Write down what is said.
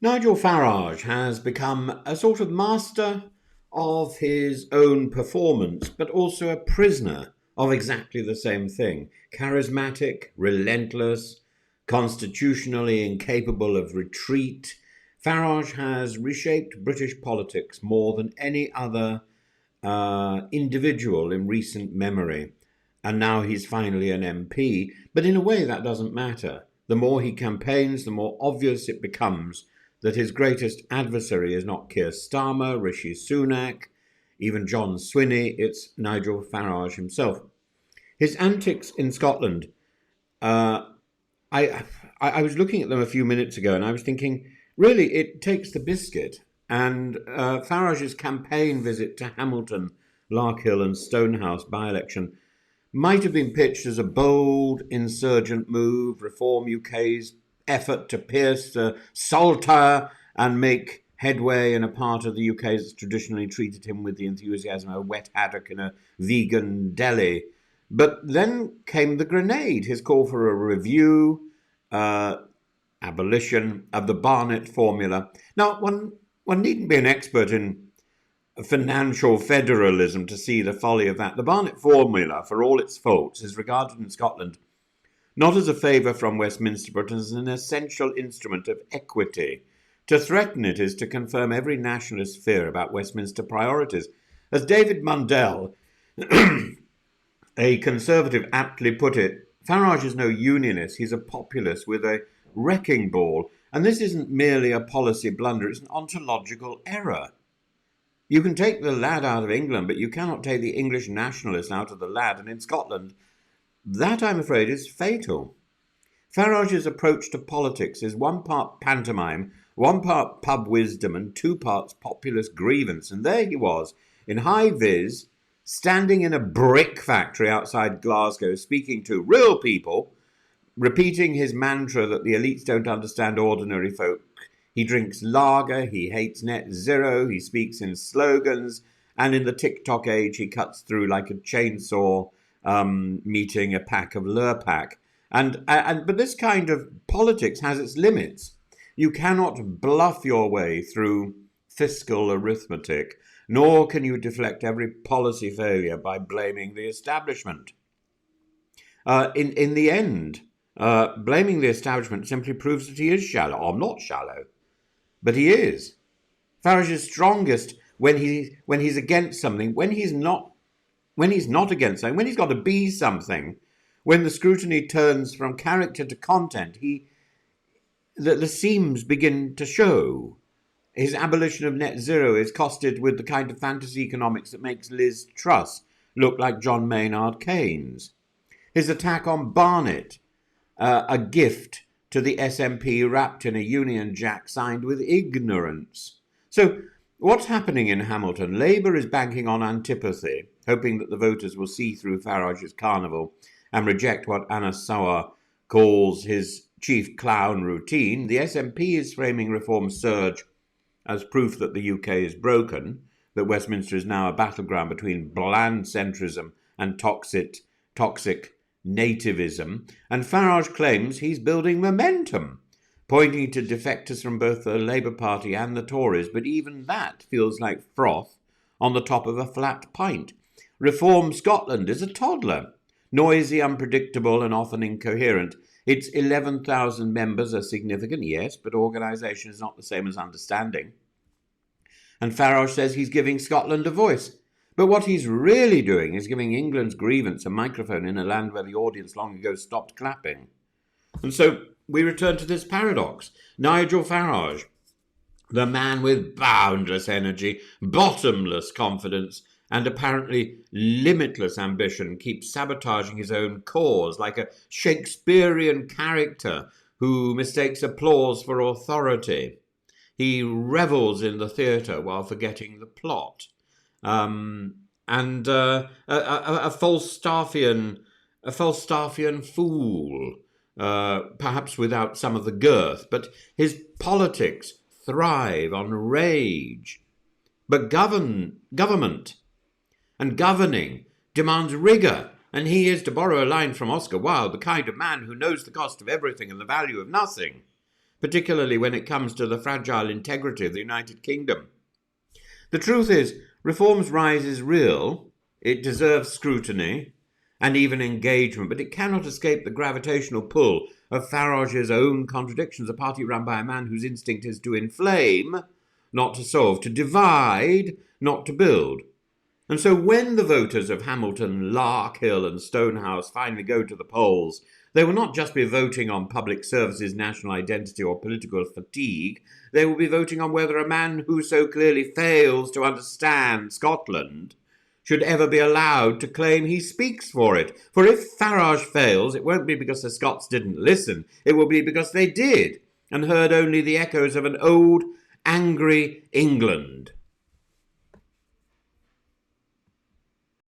Nigel Farage has become a sort of master of his own performance, but also a prisoner of exactly the same thing. Charismatic, relentless, constitutionally incapable of retreat. Farage has reshaped British politics more than any other individual in recent memory. And now he's finally an MP. But in a way, that doesn't matter. The more he campaigns, the more obvious it becomes that his greatest adversary is not Keir Starmer, Rishi Sunak, even John Swinney, it's Nigel Farage himself. His antics in Scotland, uh, I was looking at them a few minutes ago and I was thinking, really, it takes the biscuit. And Farage's campaign visit to Hamilton, Larkhill, and Stonehouse by election might have been pitched as a bold insurgent move, Reform UK's effort to pierce the saltire and make headway in a part of the UK that's traditionally treated him with the enthusiasm of a wet haddock in a vegan deli. But then came the grenade, his call for a review, uh, abolition of the Barnett formula. Now, one needn't be an expert in financial federalism to see the folly of that. The Barnett formula, for all its faults, is regarded in Scotland not as a favour from Westminster, but as an essential instrument of equity. To threaten it is to confirm every nationalist fear about Westminster priorities. As David Mundell, a Conservative, aptly put it, Farage is no unionist, he's a populist with a wrecking ball. And this isn't merely a policy blunder, it's an ontological error. You can take the lad out of England, but you cannot take the English nationalist out of the lad. And in Scotland, that, I'm afraid, is fatal. Farage's approach to politics is one part pantomime, one part pub wisdom, and two parts populist grievance. And there he was, in high vis, standing in a brick factory outside Glasgow, speaking to real people, repeating his mantra that the elites don't understand ordinary folk. He drinks lager, he hates net zero, he speaks in slogans, and in the TikTok age, he cuts through like a chainsaw meeting a pack of Lurpak. But this kind of politics has its limits. You cannot bluff your way through fiscal arithmetic, nor can you deflect every policy failure by blaming the establishment. In the end, blaming the establishment simply proves that he is shallow, or not shallow, but he is. Farage is strongest when he's against something, when he's not against something, when he's got to be something, when the scrutiny turns from character to content, the seams begin to show. His abolition of net zero is costed with the kind of fantasy economics that makes Liz Truss look like John Maynard Keynes. His attack on Barnett, a gift to the SNP wrapped in a Union Jack signed with ignorance. So what's happening in Hamilton? Labour is banking on antipathy, hoping that the voters will see through Farage's carnival and reject what Anna Sauer calls his chief clown routine. The SNP is framing Reform's surge as proof that the UK is broken, that Westminster is now a battleground between bland centrism and toxic nativism, and Farage claims he's building momentum, pointing to defectors from both the Labour Party and the Tories, but even that feels like froth on the top of a flat pint. Reform Scotland is a toddler, noisy, unpredictable, and often incoherent. Its 11,000 members are significant, yes, but organisation is not the same as understanding. And Farage says he's giving Scotland a voice. But what he's really doing is giving England's grievance a microphone in a land where the audience long ago stopped clapping. And so we return to this paradox. Nigel Farage, the man with boundless energy, bottomless confidence, and apparently limitless ambition, keeps sabotaging his own cause like a Shakespearean character who mistakes applause for authority. He revels in the theatre while forgetting the plot. A Falstaffian fool, perhaps without some of the girth, but his politics thrive on rage. But government and governing demands rigour, and he is, to borrow a line from Oscar Wilde, the kind of man who knows the cost of everything and the value of nothing. particularly when it comes to the fragile integrity of the United Kingdom. The truth is, reform's rise is real, it deserves scrutiny and even engagement, but it cannot escape the gravitational pull of Farage's own contradictions, a party run by a man whose instinct is to inflame, not to solve, to divide, not to build. And so when the voters of Hamilton, Larkhill and Stonehouse finally go to the polls, they will not just be voting on public services, national identity or political fatigue, they will be voting on whether a man who so clearly fails to understand Scotland should ever be allowed to claim he speaks for it. For if Farage fails, it won't be because the Scots didn't listen, it will be because they did, and heard only the echoes of an old, angry England.